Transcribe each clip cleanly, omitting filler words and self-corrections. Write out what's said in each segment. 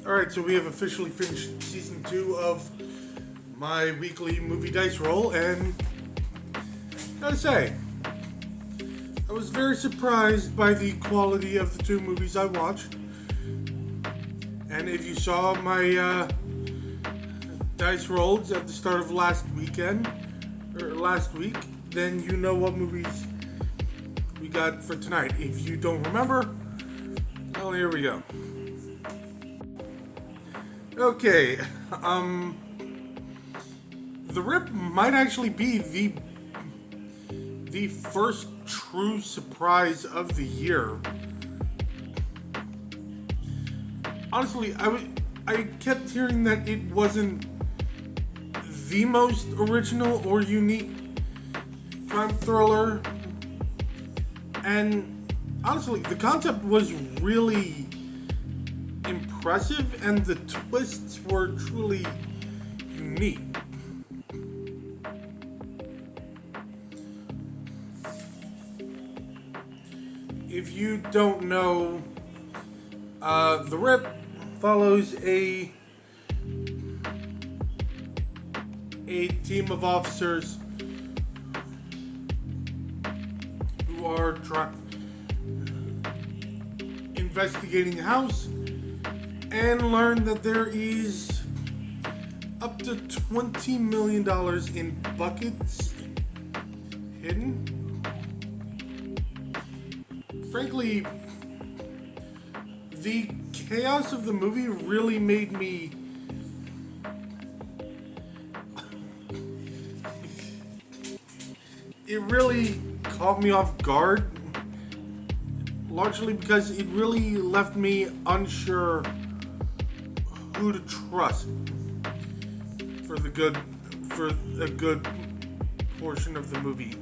Alright, so we have officially finished season 2 of my weekly movie dice roll, and gotta say, I was very surprised by the quality of the two movies I watched. And if you saw my dice rolls at the start of last week, then you know what movies we got for tonight. If you don't remember, well, here we go. Okay, The Rip might actually be the first true surprise of the year. Honestly, I kept hearing that it wasn't the most original or unique crime thriller, and honestly, the concept was really impressive, and the twists were truly unique. If you don't know, The Rip follows a team of officers who are investigating a house and learn that there is up to $20 million in buckets hidden. Frankly, the chaos of the movie really made me it really caught me off guard, largely because it really left me unsure who to trust for a good portion of the movie.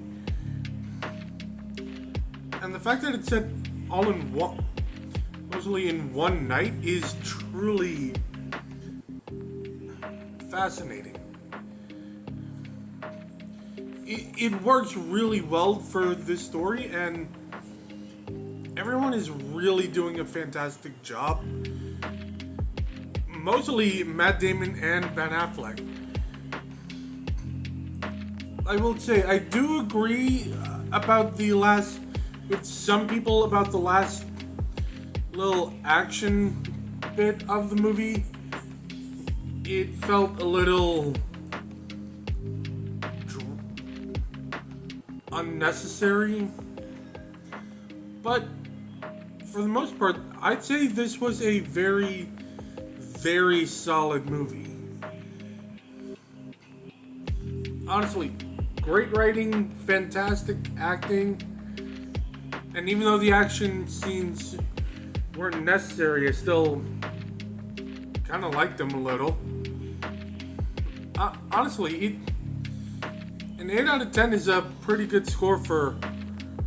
And the fact that it's set all in one, mostly in one night, is truly fascinating. It works really well for this story, and everyone is really doing a fantastic job. Mostly Matt Damon and Ben Affleck. I will say, I do agree with some people about the last little action bit of the movie. It felt a little unnecessary, but for the most part, I'd say this was a very, very solid movie. Honestly, great writing, fantastic acting, and even though the action scenes weren't necessary, I still kind of liked them a little. Honestly, an 8 out of 10 is a pretty good score for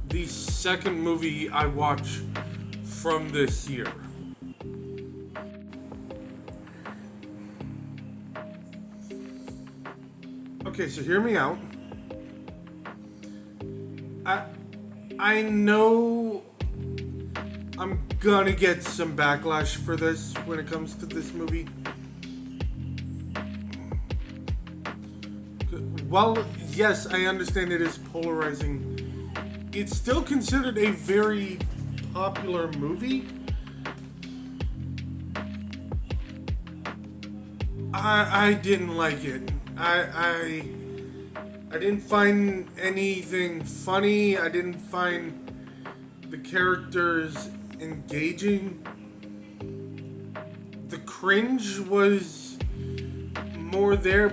the second movie I watched from this year. Okay, so hear me out. I know I'm gonna get some backlash for this when it comes to this movie. While, yes, I understand it is polarizing, it's still considered a very popular movie. I didn't like it. I didn't find anything funny. I didn't find the characters engaging. The cringe was more there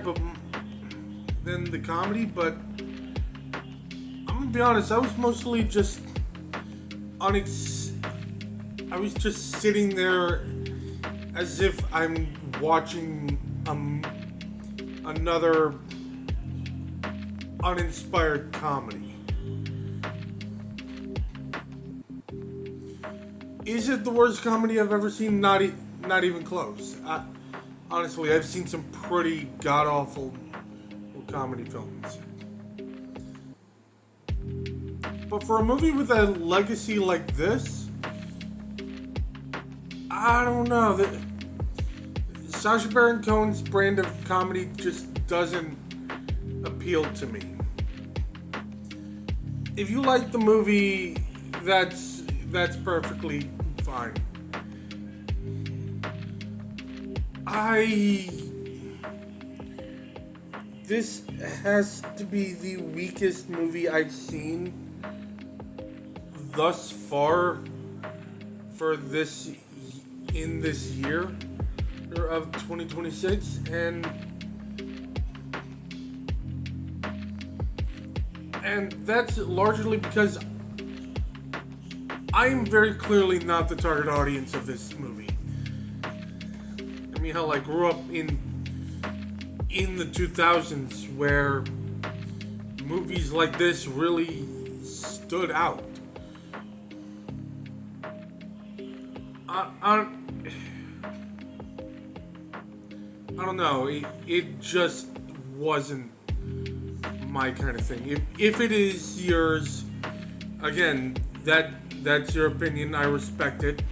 than the comedy, but I'm gonna be honest, I was mostly just I was just sitting there as if I'm watching another uninspired comedy. Is it the worst comedy I've ever seen? Not even close. Honestly, I've seen some pretty god-awful comedy films. But for a movie with a legacy like this, I don't know. Sacha Baron Cohen's brand of comedy just doesn't appeal to me. If you like the movie, that's perfectly fine. This has to be the weakest movie I've seen thus far for this year of 2026, and that's largely because I'm very clearly not the target audience of this movie. I mean, hell, I grew up in the 2000s where movies like this really stood out. I don't know. It just wasn't my kind of thing. If it is yours, again, that's your opinion. I respect it.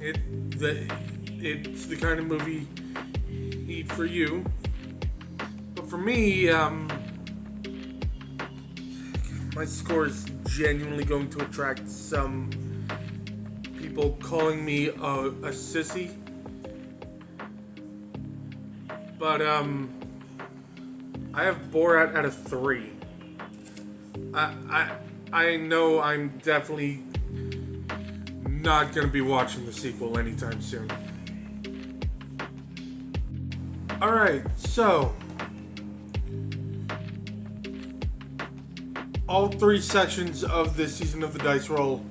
It's the kind of movie for you. But for me, my score is genuinely going to attract some people calling me a sissy. But I have Borat at a 3. I know I'm definitely not gonna be watching the sequel anytime soon. Alright, so all 3 sections of this season of the Dice Roll,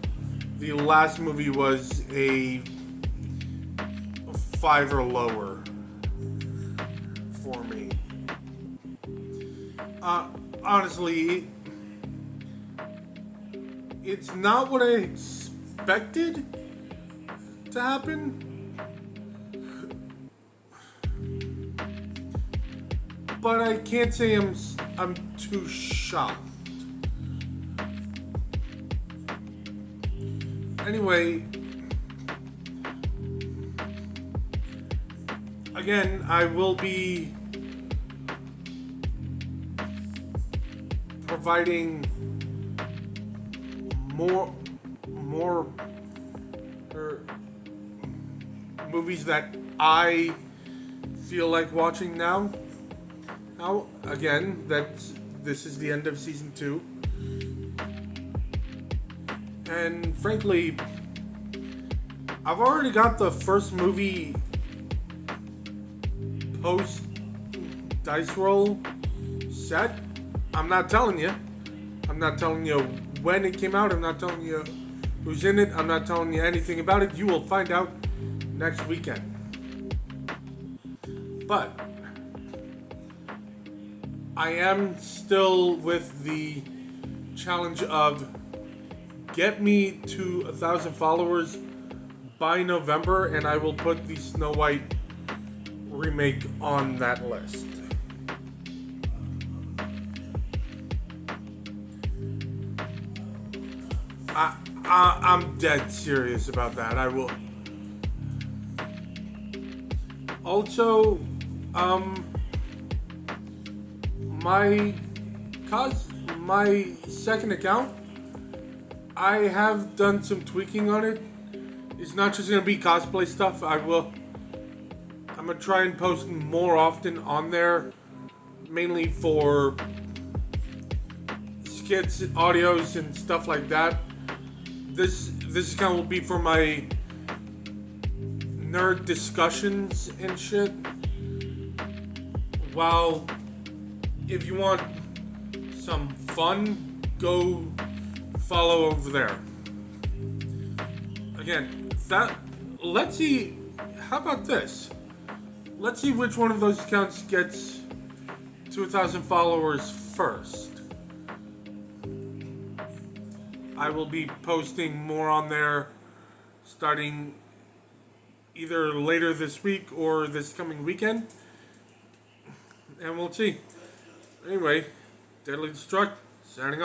the last movie was a 5 or lower for me. Honestly, it's not what I expected to happen. But I can't say I'm too shocked. Anyway, again, I will be providing more movies that I feel like watching now. Now, again, this is the end of season 2. And frankly, I've already got the first movie post dice roll set. I'm not telling you. I'm not telling you when it came out. I'm not telling you who's in it. I'm not telling you anything about it. You will find out next weekend. But I am still with the challenge of get me to 1,000 followers by November, and I will put the Snow White remake on that list. I'm dead serious about that. I will. Also, my second account, I have done some tweaking on it. It's not just gonna be cosplay stuff. I'm gonna try and post more often on there, mainly for skits, audios, and stuff like that. This account will be for my nerd discussions and shit. While if you want some fun, go follow over there. Again, let's see. How about this? Let's see which one of those accounts gets to 1,000 followers first. I will be posting more on there starting either later this week or this coming weekend. And we'll see. Anyway, Deadly Destruct, signing off.